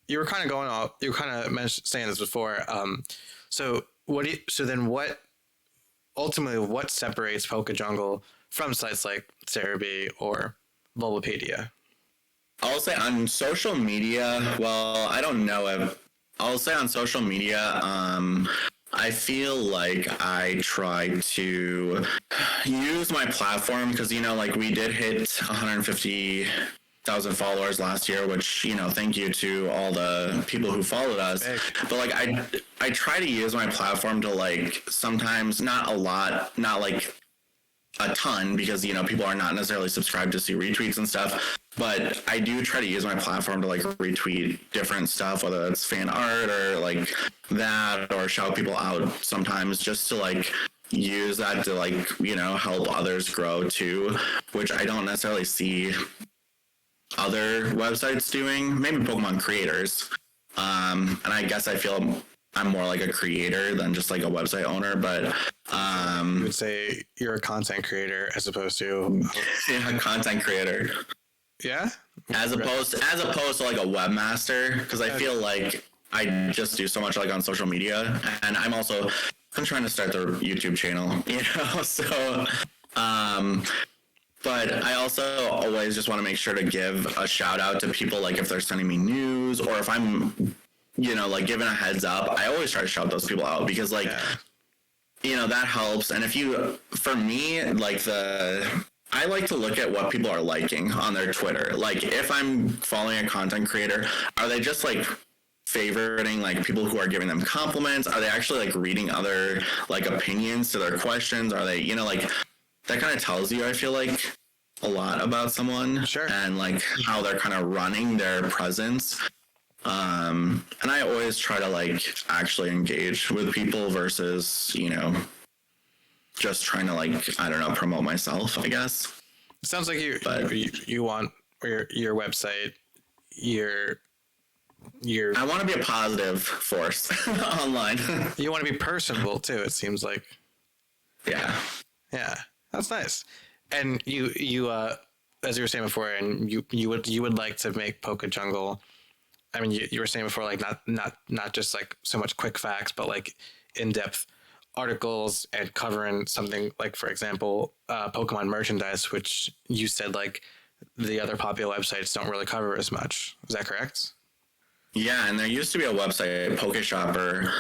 you were kind of going off. You were kind of saying this before. So what ultimately what separates pokejungle from sites like Cerebi or Bulbapedia? I'll say on social media, well, I don't know if I'll say on social media, I feel like I try to use my platform because, like we did hit 150,000 followers last year, which, thank you to all the people who followed us. But like I try to use my platform to like sometimes not a lot, not like a ton because people are not necessarily subscribed to see retweets and stuff, but I do try to use my platform to like retweet different stuff, whether it's fan art or like that, or shout people out sometimes, just to like use that to like help others grow too, which I don't necessarily see other websites doing. Maybe Pokemon creators, and I guess I feel I'm more like a creator than just like a website owner, but You would say you're a content creator as opposed to yeah, content creator. Yeah, as opposed to like a webmaster, because I feel like I just do so much like on social media, and I'm trying to start the YouTube channel, so but I also always just want to make sure to give a shout out to people, like if they're sending me news or if I'm like giving a heads up. I always try to shout those people out because like that helps. And for me, like I like to look at what people are liking on their Twitter. Like if I'm following a content creator, are they just like favoriting like people who are giving them compliments? Are they actually like reading other like opinions to their questions? Are they, like that kind of tells you, I feel like, a lot about someone. Sure. And like how they're kind of running their presence. And I always try to like actually engage with people versus, just trying to like, I don't know, promote myself, I guess. It sounds like you want your website, your I want to be a positive force online. You want to be personable too, it seems like. Yeah. Yeah. That's nice. And you as you were saying before, and you would like to make pokejungle. I mean, you were saying before, like not just like so much quick facts, but like in-depth articles and covering something like, for example, Pokemon merchandise, which you said like the other popular websites don't really cover as much. Is that correct? Yeah, and there used to be a website, Pokeshopper,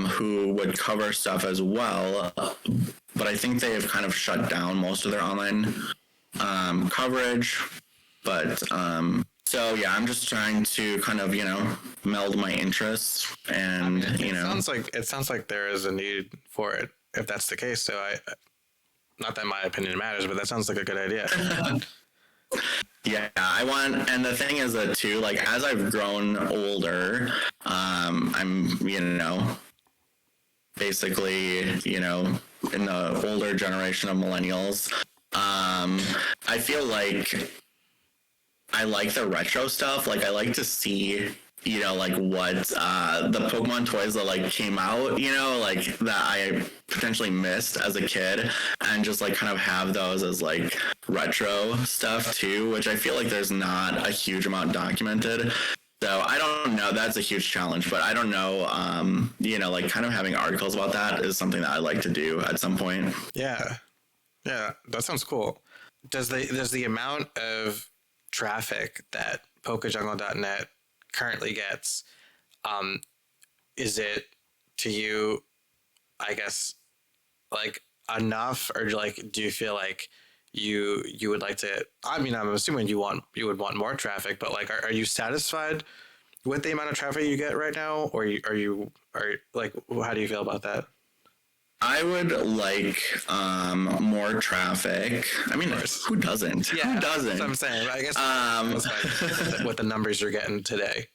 who would cover stuff as well, but I think they have kind of shut down most of their online coverage. But so yeah, I'm just trying to kind of meld my interests, and it sounds like there is a need for it if that's the case. So not that my opinion matters, but that sounds like a good idea. Yeah, and the thing is that too, like as I've grown older, I'm basically in the older generation of millennials. I feel like I like the retro stuff. Like I like to see like what the Pokemon toys that like came out, like that I potentially missed as a kid, and just like kind of have those as like retro stuff too, which I feel like there's not a huge amount documented. So I don't know, that's a huge challenge, but I don't know, like kind of having articles about that is something that I like to do at some point. Yeah, that sounds cool. Does the amount of traffic that pokejungle.net currently gets, is it to you, I guess, like enough, or like do you feel like you would like to? I mean, I'm assuming you would want more traffic, but like, are you satisfied with the amount of traffic you get right now, or are like, how do you feel about that? I would like more traffic. I mean, who doesn't? Yeah, who doesn't? That's what I'm saying. I guess with the numbers you're getting today.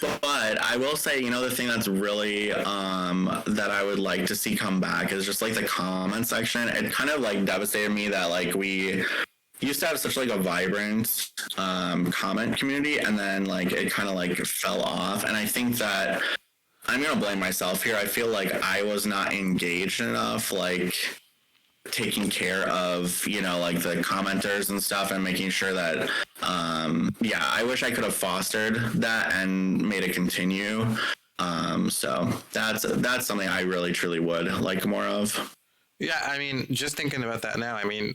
But I will say, the thing that's really that I would like to see come back is just like the comment section. It kind of like devastated me that like we used to have such like a vibrant comment community, and then like it kind of like fell off. And I think that I'm gonna blame myself here. I feel like I was not engaged enough, like taking care of like the commenters and stuff, and making sure that I wish I could have fostered that and made it continue. So that's something I really truly would like more of. Yeah, I mean, just thinking about that now, I mean,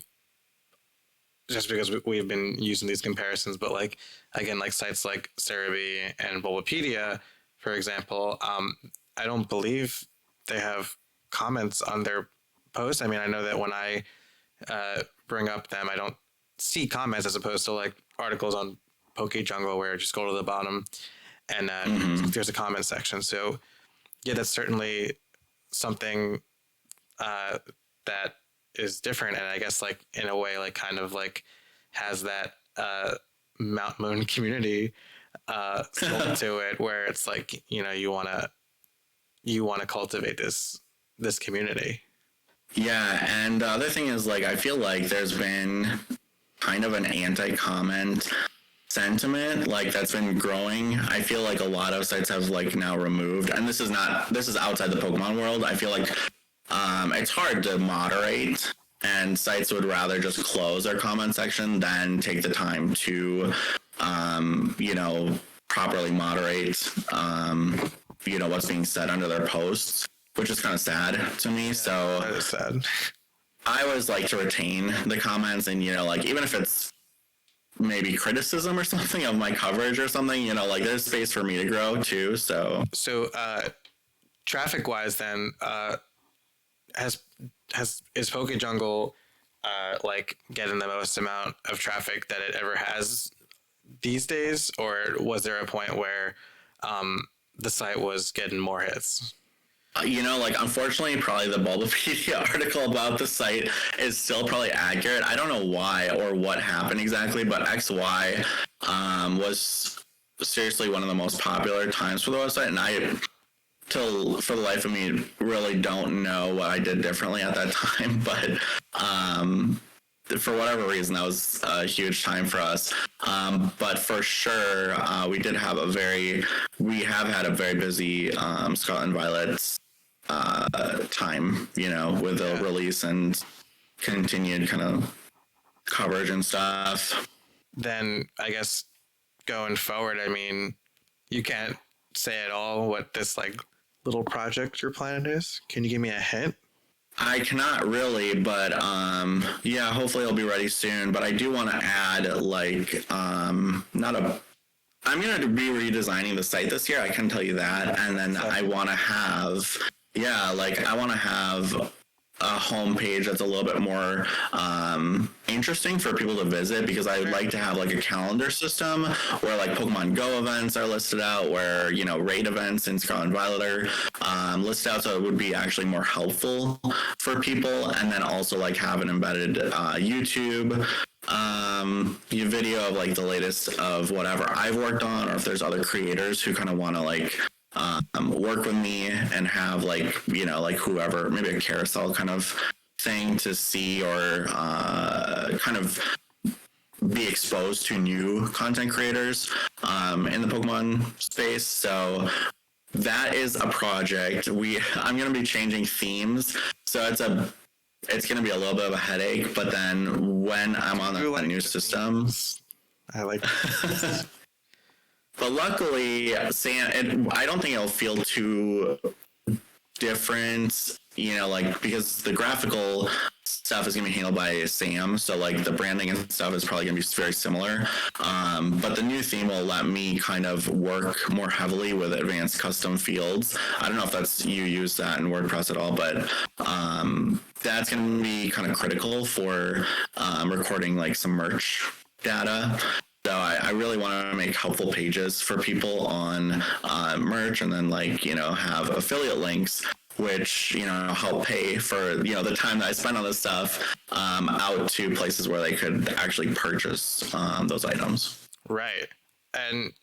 just because we've been using these comparisons, but like again, like sites like Cerebi and Bulbapedia, for example, I don't believe they have comments on their posts. I mean, I know that when I bring up them, I don't see comments as opposed to like articles on pokejungle where just go to the bottom and there's a comment section. So yeah, that's certainly something that is different, and I guess like in a way like kind of like has that Mount Moon community soul to it, where it's like, you know, you want to cultivate this community. Yeah, and the other thing is, like, I feel like there's been kind of an anti-comment sentiment, like, that's been growing. I feel like a lot of sites have, like, now removed, and this is outside the Pokemon world. I feel like it's hard to moderate, and sites would rather just close their comment section than take the time to, you know, properly moderate, you know, what's being said under their posts, which is kind of sad to me. Yeah, so that is sad. I always like to retain the comments, and, you know, like, even if it's maybe criticism or something of my coverage or something, you know, like, there's space for me to grow too. So traffic wise then, is pokejungle like getting the most amount of traffic that it ever has these days, or was there a point where the site was getting more hits? You know, like, unfortunately, probably the Bulbapedia article about the site is still probably accurate. I don't know why or what happened exactly, but XY was seriously one of the most popular times for the website, and I, till for the life of me, really don't know what I did differently at that time, but for whatever reason, that was a huge time for us. But for sure, we have had a very busy Scotland Violet time, you know, with the release and continued kind of coverage and stuff. Then I guess going forward, I mean, you can't say at all what this like little project you're planning is. Can you give me a hint? I cannot really, but yeah, hopefully it'll be ready soon. But I do want to add, like, I'm going to be redesigning the site this year, I can tell you that. And then I want to have, I want to have a homepage that's a little bit more interesting for people to visit, because I would like to have like a calendar system where like Pokemon Go events are listed out, where, you know, raid events in Scarlet and Violet are listed out, so it would be actually more helpful for people. And then also like have an embedded YouTube video of like the latest of whatever I've worked on, or if there's other creators who kind of want to like work with me and have like, you know, like whoever, maybe a carousel kind of thing to see, or kind of be exposed to new content creators in the Pokemon space. So that is a project. I'm going to be changing themes, so it's going to be a little bit of a headache, but then when I'm on the new system, I like but luckily, Sam, I don't think it'll feel too different, you know, like, because the graphical stuff is going to be handled by Sam, so like the branding and stuff is probably going to be very similar. But the new theme will let me kind of work more heavily with advanced custom fields. I don't know if you use that in WordPress at all, but that's going to be kind of critical for recording like some merch data. So I really want to make helpful pages for people on merch, and then like, you know, have affiliate links, which, you know, help pay for, you know, the time that I spend on this stuff out to places where they could actually purchase those items. Right. And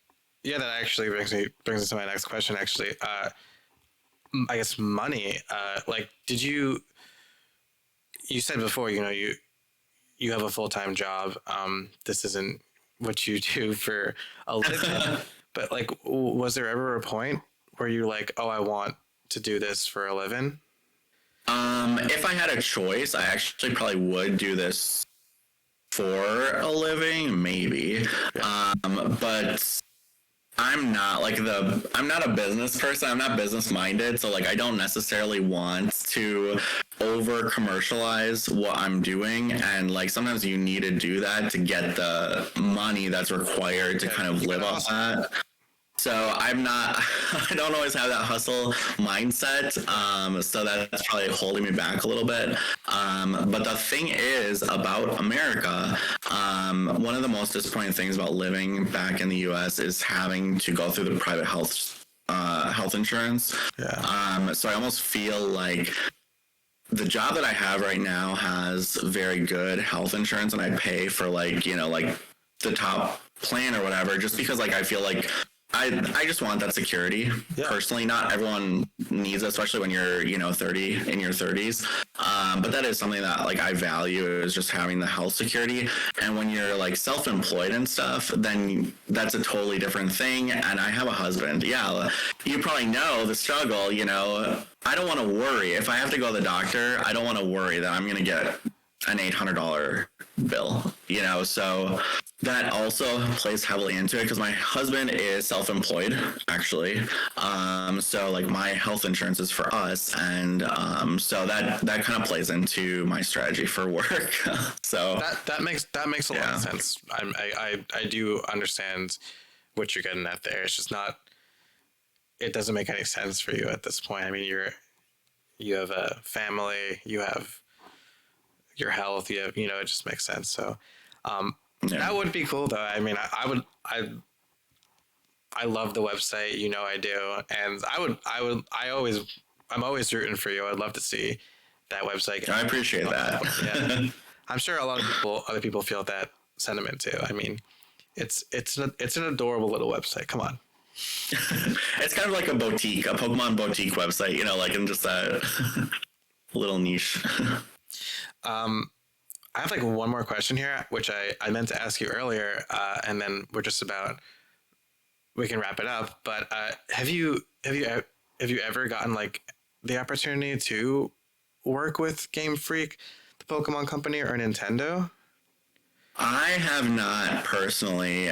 yeah, that actually brings us to my next question, actually. I guess money, like, you said before, you know, you have a full-time job. This isn't what you do for a living, but like, was there ever a point where you're like, oh, I want to do this for a living? If I had a choice, I actually probably would do this for a living, maybe. But I'm not a business person. I'm not business minded. So like, I don't necessarily want to over commercialize what I'm doing, and like sometimes you need to do that to get the money that's required to kind of live off that. So I'm not, I don't always have that hustle mindset. So that's probably holding me back a little bit. But the thing is about America, one of the most disappointing things about living back in the US is having to go through the private health insurance. Yeah. So I almost feel like the job that I have right now has very good health insurance, and I pay for like, you know, like the top plan or whatever, just because like I feel like I just want that security personally. Not everyone needs it, especially when you're, you know, 30 in your 30s. But that is something that like I value, is just having the health security. And when you're like self-employed and stuff, then that's a totally different thing. And I have a husband. Yeah, you probably know the struggle. You know, I don't want to worry if I have to go to the doctor. I don't want to worry that I'm going to get an $800 bill, you know, so that also plays heavily into it because my husband is self-employed actually. So like my health insurance is for us, and so that kind of plays into my strategy for work. So that makes a lot of sense. I do understand what you're getting at there. It's just not, it doesn't make any sense for you at this point. I mean, you have a family, you have your health, you have, you know, it just makes sense. So that would be cool though. I mean, I love the website, you know I do, and I'm always rooting for you. I'd love to see that website. I appreciate that. Yeah. I'm sure a lot of other people feel that sentiment too. I mean, it's an adorable little website. Come on. It's kind of like a Pokemon boutique website, you know, like in just that little niche. I have like one more question here, which I meant to ask you earlier, and then we can wrap it up. But have you ever gotten like the opportunity to work with Game Freak, the Pokemon company, or Nintendo? I have not personally.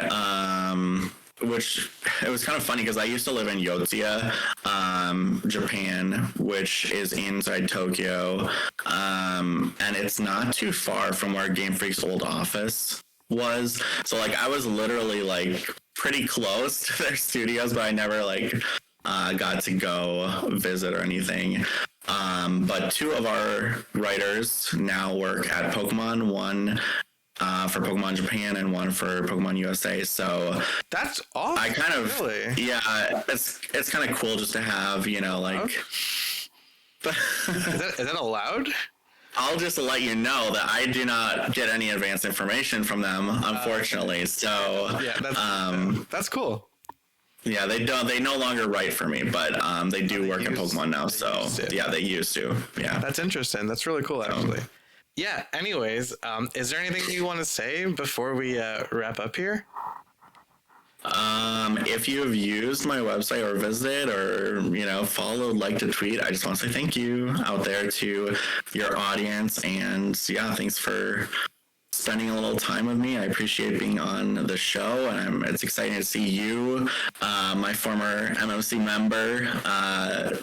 Which it was kind of funny because I used to live in Yotsuya, Japan, which is inside Tokyo, and it's not too far from where Game Freak's old office was. So like I was literally like pretty close to their studios, but I never like got to go visit or anything. But two of our writers now work at Pokemon. One for Pokemon Japan and one for Pokemon USA. So that's awesome. I kind of really? Yeah, it's kind of cool just to have, you know, like. Okay. Is that allowed? I'll just let you know that I do not get any advanced information from them, unfortunately. So yeah, that's cool. Yeah, they no longer write for me, but they do work in Pokemon now. So yeah, they used to. Yeah, that's interesting. That's really cool, actually. Yeah. Anyways, is there anything you want to say before we wrap up here? If you have used my website or visited or, you know, followed, liked, a tweet, I just want to say thank you out there to your audience. And yeah, thanks for spending a little time with me. I appreciate being on the show, and it's exciting to see you, my former MMC member,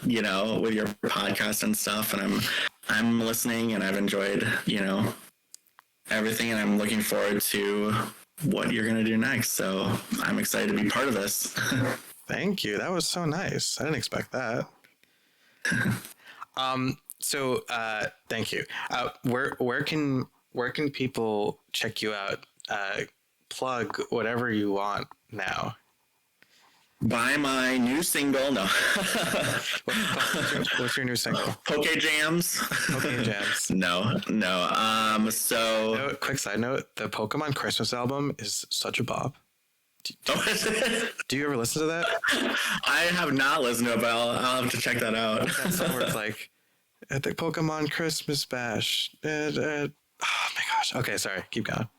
you know, with your podcast and stuff. And I'm listening, and I've enjoyed, you know, everything, and I'm looking forward to what you're going to do next. So I'm excited to be part of this. Thank you. That was so nice. I didn't expect that. So thank you. Where can people check you out? Plug whatever you want now. Buy my new single. No. What's your new single? Pokejams. Pokejams. No. So. Quick side note: the Pokemon Christmas album is such a bop. Do you ever listen to that? I have not listened to it, but I'll have to check that out. That song where it's like, at the Pokemon Christmas Bash. Oh my gosh. Okay, sorry. Keep going.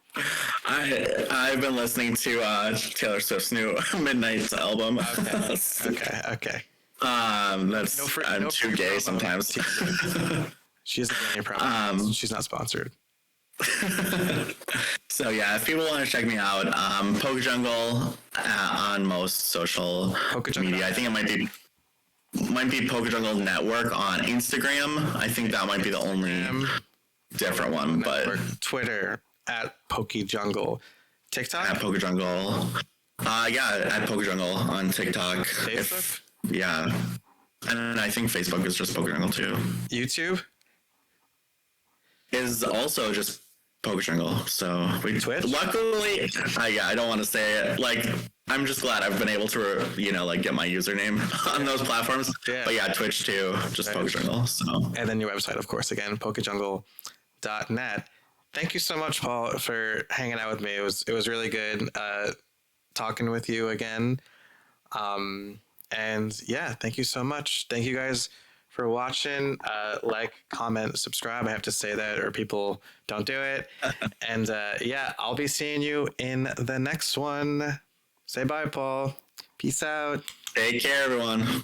I've been listening to Taylor Swift's new Midnight's album. Okay. That's I'm too gay sometimes. She isn't getting any problems. She's not sponsored. So yeah, if people want to check me out, pokejungle on most social media. I think it might be might be Pokejungle Network on Instagram. I think that might be the only different one, Network, Twitter at pokejungle, TikTok at Pokejungle. Yeah, at Pokejungle on TikTok. Facebook, Yeah, and I think Facebook is just Pokejungle too. YouTube Is also just Pokejungle. So Twitch? Luckily, I don't want to say it. Like, I'm just glad I've been able to, like get my username on those platforms. Yeah. But yeah, Twitch too, just Pokejungle. So. And then your website, of course, again, pokejungle.net. Thank you so much, Paul, for hanging out with me. It was really good talking with you again. And yeah, thank you so much. Thank you guys for watching. Like, comment, subscribe. I have to say that, or people don't do it. And yeah, I'll be seeing you in the next one. Say bye, Paul. Peace out. Take care, everyone.